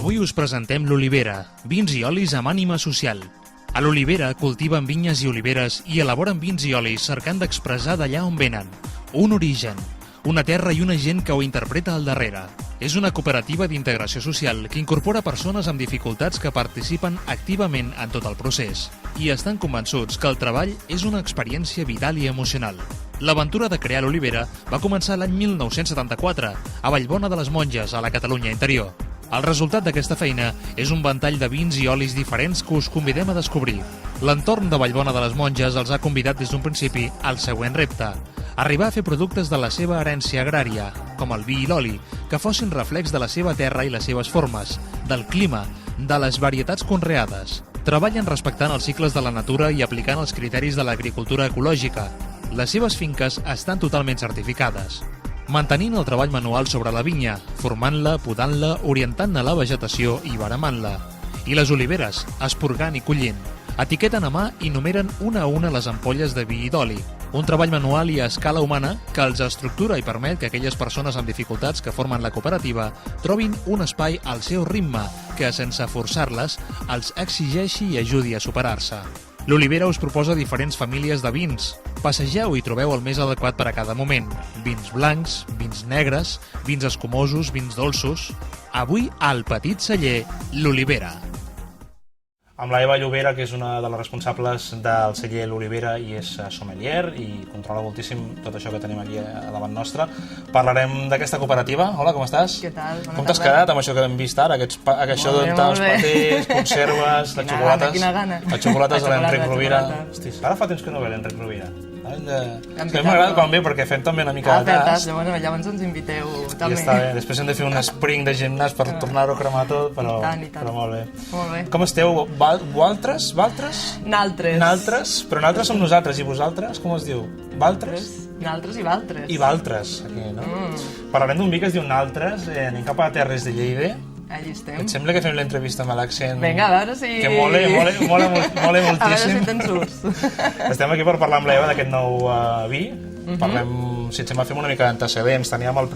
Avui us presentem l'olivera, vins i olis amb ànima social. A l'olivera cultiven vinyes i oliveres i elaboren vins i olis cercant d'expressar d'allà on venen. Un origen, una terra i una gent que ho interpreta al darrere. És una cooperativa d'integració social que incorpora persones amb dificultats que participen activament en tot el procés i estan convençuts que el treball és una experiència vital i emocional. L'aventura de crear l'olivera va començar l'any 1974 a Vallbona de les Monges, a la Catalunya interior. El resultat d'aquesta feina és un ventall de vins i olis diferents que us convidem a descobrir. L'entorn de Vallbona de les Monges els ha convidat des d'un principi al següent repte: arribar a fer productes de la seva herència agrària, com el vi i l'oli, que fossin reflex de la seva terra i les seves formes, del clima, de les varietats conreades. Treballen respectant els cicles de la natura i aplicant els criteris de l'agricultura ecològica. Les seves finques estan totalment certificades, mantenint el treball manual sobre la vinya, formant-la, podant-la, orientant-ne la vegetació i baramant-la. I les oliveres, esporgant i collint. Etiqueten a mà i numeren una a una les ampolles de vi i d'oli. Un treball manual i a escala humana que els estructura i permet que aquelles persones amb dificultats que formen la cooperativa trobin un espai al seu ritme que, sense forçar-les, els exigeixi i ajudi a superar-se. L'olivera us proposa diferents famílies de vins. Passegeu i trobeu el més adequat per a cada moment. Vins blancs, vins negres, vins escumosos, vins dolços. Avui, al Petit Celler, l'olivera. Amb la Eva Llobera, que és una de les responsables del celler L'Olivera i és sommelier i controla moltíssim tot això que tenim aquí davant nostre. Parlarem d'aquesta cooperativa. Hola, com estàs? Què tal? Com t'has quedat amb això que hem vist ara? Això dels patés, conserves, les xocolates... Quina gana. Les xocolates de l'Enric Rovira. Hosti, ara fa temps que no ve l'Enric Rovira. A mi m'agrada quan ve perquè fem també una mica de tast. Llavors ens inviteu també. Ja està bé. Després hem de fer un spring de gimnàs per tornar-ho a cremar tot, però molt bé. Molt bé. Com esteu? Valtres? Naltres. Naltres? Però naltres som nosaltres, i vosaltres? Com es diu? Valtres? Naltres i valtres. I valtres, aquí, no? Parlarem d'un vi que es diu Naltres, anem cap a Terres de Lleida. Allí estem. Et sembla que fem l'entrevista amb l'accent... Vinga, a veure si... Que mola moltíssim. A veure si te'n surts. Estem aquí per parlar amb l'Eva d'aquest nou vi. Parlem, si et sembla, fem una mica d'antecedents. Teníem els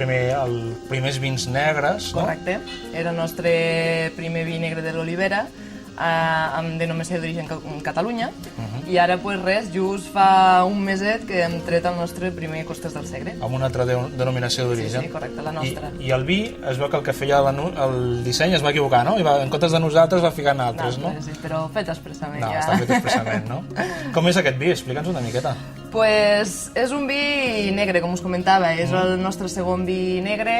primers vins negres, no? Correcte. Era el nostre primer vi negre de l'olivera, amb denominació d'origen Catalunya, i ara, just fa un meset que hem tret el nostre primer Costes del Segre. Amb una altra denominació d'origen. Sí, correcte, la nostra. I el vi, es veu que el que feia el disseny es va equivocar, no? I en comptes de nosaltres va ficar en altres, no? Sí, però fet expressament, ja. No, està fet expressament, no? Com és aquest vi? Explica'ns una miqueta. Pues és un vi negre, com us comentava, és el nostre segon vi negre.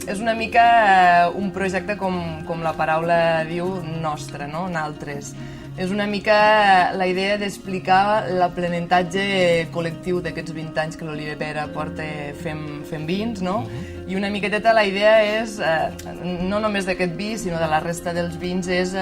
És una mica un projecte, com la paraula diu, nostre, no? Naltres. És una mica la idea d'explicar l'aprenentatge col·lectiu d'aquests 20 anys que l'Olivera porta fent vins, no? I una miqueteta la idea és, no només d'aquest vi, sinó de la resta dels vins, és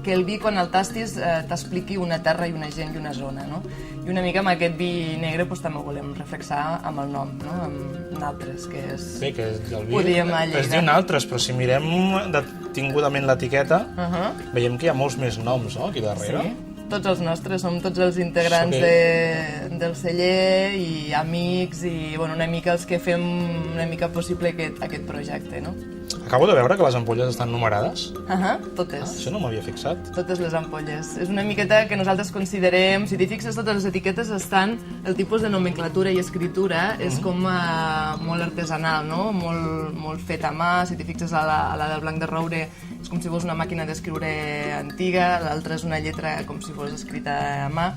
que el vi, quan el tastis, t'expliqui una terra i una gent i una zona, no? I una mica amb aquest vi negre també ho volem reflexar amb el nom, no? Amb Naltres, que és... Sí, que el vi es diu Naltres, però si mirem detingudament l'etiqueta, veiem que hi ha molts més noms, no?, aquí darrere. Sí, tots els nostres, som tots els integrants del celler i amics i una mica els que fem una mica possible aquest projecte, no? Acabo de veure que les ampolles estan numerades. Totes. Això no m'havia fixat. Totes les ampolles. És una miqueta que nosaltres considerem, si t'hi fixes, totes les etiquetes estan, el tipus de nomenclatura i escritura és com molt artesanal, no? Molt fet a mà. Si t'hi fixes, a la del blanc de roure és com si fos una màquina d'escriure antiga, l'altra és una lletra com si fos escrita a mà.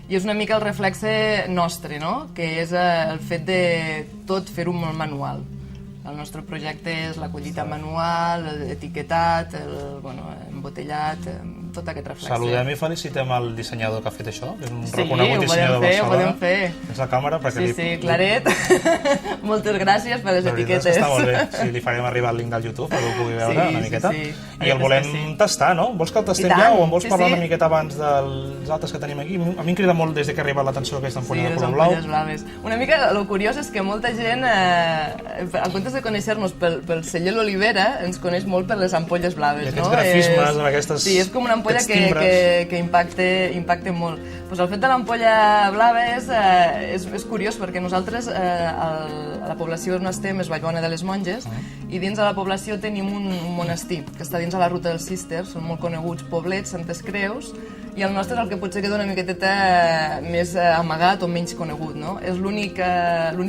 I és una mica el reflexe nostre, no? Que és el fet de tot fer-ho molt manual. El nostre projecte és la collita manual, l'etiquetat, embotellat, tot aquest reflexe. Saludem i felicitem el dissenyador que ha fet això, que és un reconegut dissenyador de Barcelona. Sí, ho podem fer. És la càmera perquè Sí, Claret. Moltes gràcies per les etiquetes. Està molt bé. Sí, li farem arribar el link del YouTube perquè ho pugui veure una miqueta. I el volem tastar, no? Vols que el tastem ja o en vols parlar una miqueta abans dels altres que tenim aquí? A mi em crida molt des que ha arribat l'atenció aquesta ampolla de color blau. Sí, les ampolles blaves. Una mica, el curiós és que molta gent, en comptes de conèixer-nos pel celler L'Olivera, ens coneix molt per les ampolles blaves. I aquests grafismes amb aquestes... Sí, és com una ampolla que impacta molt. El fet de l'ampolla blava és curiós perquè nosaltres la població on estem és Vallbona de les Monges, i dins de la població tenim un monestir, que està dins de la ruta dels Císters, són molt coneguts poblets, Santes Creus, i el nostre és el que potser queda una miqueteta més amagat o menys conegut, no? És l'únic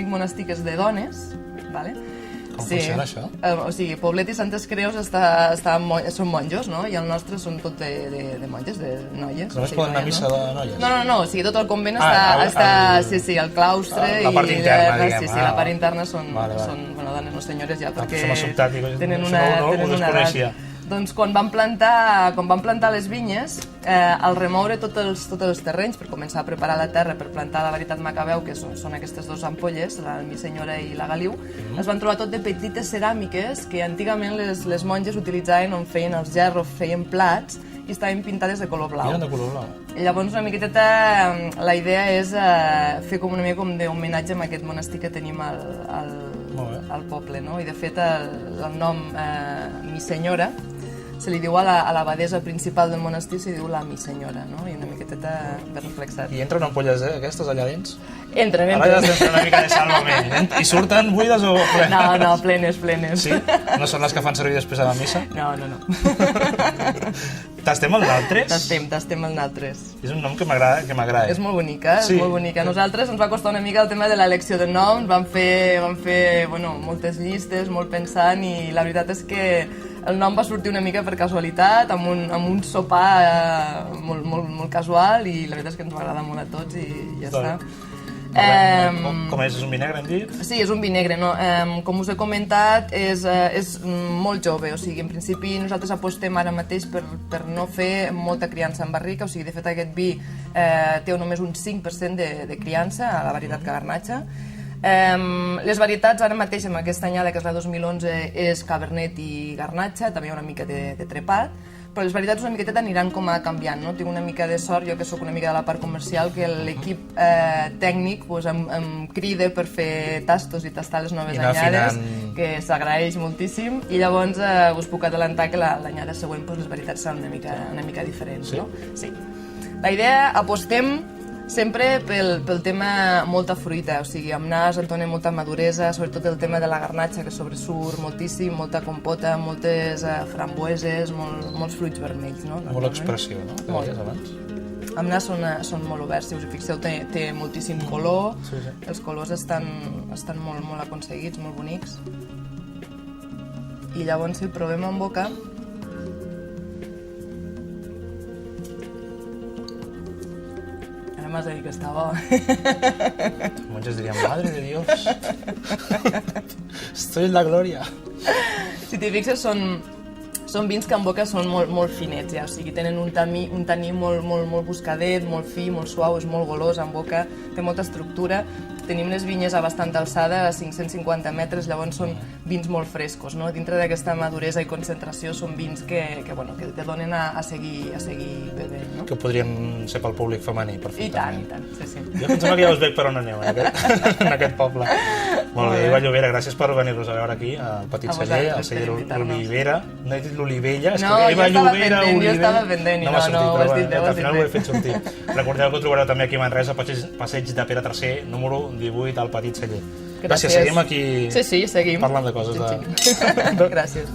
monestir que és de dones, vale? Com funciona això? O sigui, Poblet i Santes Creus són monjos, no? I el nostre són tot de monges, de noies. Només poden anar a missa de noies? No, o sigui, tot el convent està... Sí, el claustre... La part interna, diguem. Sí, la part interna són dones, no senyores ja, perquè tenen una edat. Doncs quan van plantar les vinyes, al remoure tots els terrenys per començar a preparar la terra per plantar la Veritat Macabeu, que són aquestes dues ampolles, la Mi Senyora i la Galiu, es van trobar tot de petites ceràmiques que antigament les monges utilitzaven on feien els gerros, feien plats, i estaven pintades de color blau. Eren de color blau. Llavors, una miqueteta, la idea és fer com una mica d'homenatge a aquest monestir que tenim al poble, no? I de fet el nom Mi Senyora se li diu a l'abadesa principal del monestir, se diu la Mi Senyora, no? I una miqueteta ben reflexat. I entren ampolles aquestes allà dins? Entren. Ara ja has de fer una mica de salvament. I surten buides o plenes? No, plenes. Sí? No són les que fan servir després de la missa? No. Tastem el naltres? Tastem el naltres. És un nom que m'agrada. És molt bonica, és molt bonica. A nosaltres ens va costar una mica el tema de l'elecció de noms, vam fer moltes llistes, molt pensant, i la veritat és que el nom va sortir una mica per casualitat, amb un sopar molt casual, i la veritat és que ens va agradar molt a tots i ja està. Com és un vi negre, hem dit? Sí, és un vi negre. Com us he comentat, és molt jove, o sigui, en principi nosaltres apostem ara mateix per no fer molta criança en barrica, o sigui, de fet aquest vi té només un 5% de criança, a la varietat Cagarnatxa. Les varietats ara mateix amb aquesta anyada, que és la 2011, és Cabernet i Garnatxa, també hi ha una mica de trepat, però les varietats una miqueteta aniran com a canviant, no? Tinc una mica de sort, jo que sóc una mica de la part comercial, que l'equip tècnic em crida per fer tastos i tastar les noves anyades, que s'agraeix moltíssim, i llavors us puc adelantar que l'anyada següent les varietats seran una mica diferents, no? Sí. La idea, apostem sempre pel tema molta fruita, o sigui, amb nas en dona molta maduresa, sobretot el tema de la garnatxa, que sobresurt moltíssim, molta compota, moltes frambueses, molts fruits vermells, no? Molta expressió, no? Que deies abans. Amb nas són molt oberts, si us hi fixeu, té moltíssim color, els colors estan molt aconseguits, molt bonics. I llavors, si el provem en boca, m'has de dir que està bo. Els monges dirien, madre de Dios, estoy en la gloria. Si t'hi fixes, són vins que en boca són molt finets, ja, o sigui, tenen un taní molt buscadet, molt fi, molt suau, és molt golós en boca, té molta estructura. Tenim les vinyes a bastant alçada, a 550 metres, llavors són vins molt frescos, no? Dintre d'aquesta maduresa i concentració són vins que te donen a seguir bevent, no? Que podrien ser pel públic femení, perfectament. I tant, sí. Jo em sembla que ja us veig per on aneu, en aquest poble. Molt bé, Eva Llobera, gràcies per venir-nos a veure aquí, al Petit Celler, al celler l'Olivera. No he dit l'Olivella, és que Eva Llobera, Olivera... Jo estava pendent i no ho has dit bé. Al final ho he fet sortir. Recordeu que ho trobareu també aquí a Manresa, Passeig de Pere III, número 18 al Petit Celler. Gràcies, seguim aquí sí, seguim parlant de coses. Gràcies.